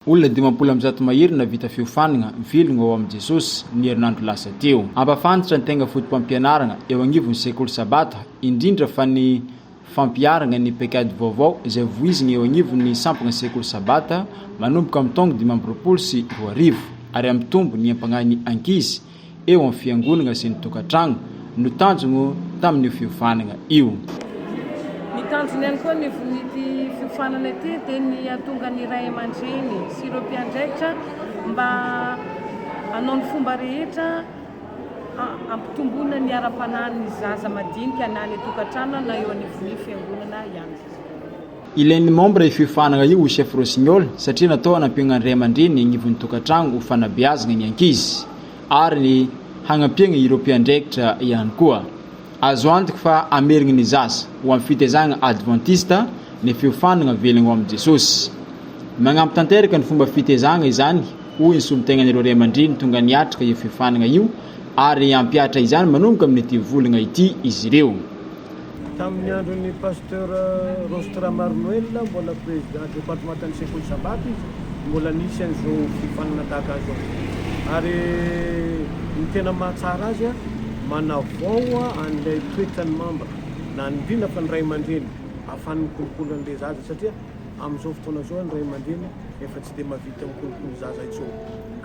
Olona 50 mahery navita fiofanana vilogna ao amin'i Jesosy ny herinandro lasa teo. Ampafantatra ny tegna fotom-pampianarana eo agnivon'ny sekoly sabata, indrindra fa ny fampiarana ny pekady vaovao izay voizigna eo agnivon'ny sampagna sekoly sabata manomboka amin'ny taonga 2020 sy 2020 ary amin'ny tombo ny ampagnany ankizy eo amin'ny fiangonana sy ny tokantrano no tanjona tamin'io fiofanana io. Tanjony ihany koa ny fiofanana ity dia ny ahatonga ny ray aman-dreny sy ireo mpiandraikitra mba hanao ny fomba rehetra ampitomboana ny ara-panan'ny zaza madinika na ny tokantrano na eo anivon'ny fiangonana ihany. Ilain'ny membre io fiofanana io chef Rossignol satria natao hanampiana ny ray aman-dreny agnivon'ny tokantrano ho fanabeazana ny ankizy ary hanampiana ireo mpiandraikitra ihany koa. Azo antoka fa amerigna ny zaza ho amin'ny fitezagna adventista ny fiofanana velogna ao amin'i Jesosy. Magnampy tanteraka ny fomba fitezagna izany hoy ny sombitegnan'ireo ray aman-dreny tonga niatrika io fiofanana io ary ampiatra izany manomboka amin'ity volagna ity izy ireo. Tamin'ny andron'ny pasteur Rostra Marnoel mbola président départemental sekoly sabata izy mbola nisy an'izao fiofanana tahaka azy ao. Ary ny tena mahatsara azy manavao an'ilay toetrany membre na indrindra fa ny ray aman-dreny ahafahan'ny mikolokolo an'ilay zaza satria amin'izao fotoana zao ny ray aman-dreny efa tsy dia mahavita mikolokolo zaza intsony.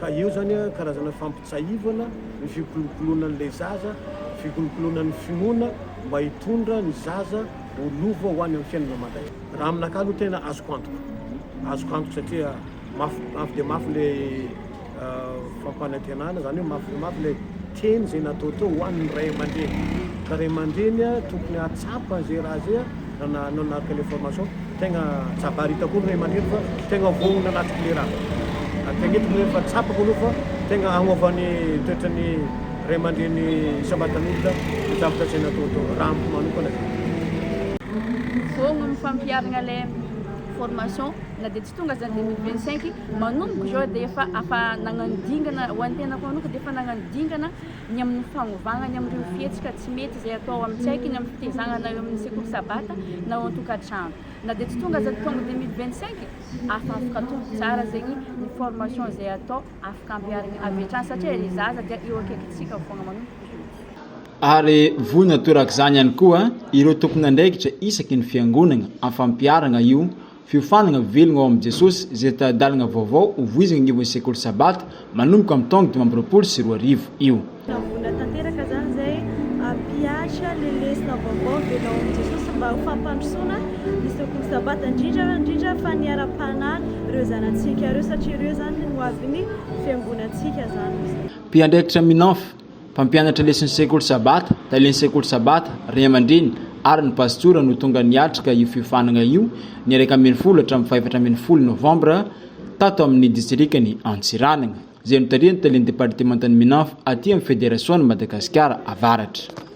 Ka io zany karazana fampitsahivana ny fikolokoloana an'ilay zaza, fikolokoloana ny finoana mba hitondra ny zaza ho lova ho any amin'ny fiainana maday. Raha aminakahy aloha tena azoko antoka satria mafy dia mafy ilay fampanantenana zany hoe mafy dia mafy ilay teny zay natao tao ho an'ny ray aman-dreny. Ka ray aman-dreny tokony atsapa zay raha zay na nanaraka ilay formation tegna tsabarita koa ny ray aman-dreny fa tegna vognona anatika ilay raha. Tegna entiko hoe fa tsapako aloha fa tegna agnaovan'ny toetran'ny ray aman-dreny sabatan'olona ny zavatra zay natao tao raha amiko manokana. Vogno ny fampiarana ilay formation na dia tsy tonga zany 2025 manomboka zao dia efa afa nagnano dingana ho an'ny tenako manokana dia efa nagnano dingana ny amin'ny fagnovagna ny amin'ireo fihetsika tsy mety izay atao amintsaiky ny amin'ny fitezagna eo amin'ny sekoly sabata na ao an-tokantrano. Na dia tsy tonga zany tonga 2025 afaka tombo tsara zegny ny formation izay atao afaka ampiarana avetrany satria ry zaza dia eo akaikitsika fogna manomboka. Ary vonina toraka izany ihany koa ireo tompon'andraikitra isaky ny fiangonana amin'ny fampiarana io fiofanana velogna ao amin'i Jesosy izay tadalana vaovao ho voizigna agnivon'ny sekoly sabata manomboka amin'ny taonga 2020 sy 2020 io. Vonina tanteraka zany zay ampiatra le lesona vaovao velogna ao amin'i Jesosy mba ho fampandrosoana ny sekoly sabata indrindra fa ny ara-panany ireo zanantsika ireo satria ireo zany no avy fiangonantsika zany. Mpiandraikitra minanfa mpampianatra lesin'ny sekoly sabata, talen'ny sekoly sabata, ray aman-dreny ary ny pastora no tonga niatrika io fiofanana io ny 1 hatramin'ny 4 Novambra tato amin'ny distrikany Antsiranana. Zay no tarihany talen'ny departementan'ny minanfa aty amin'ny Fédération Madagasikara avaratra.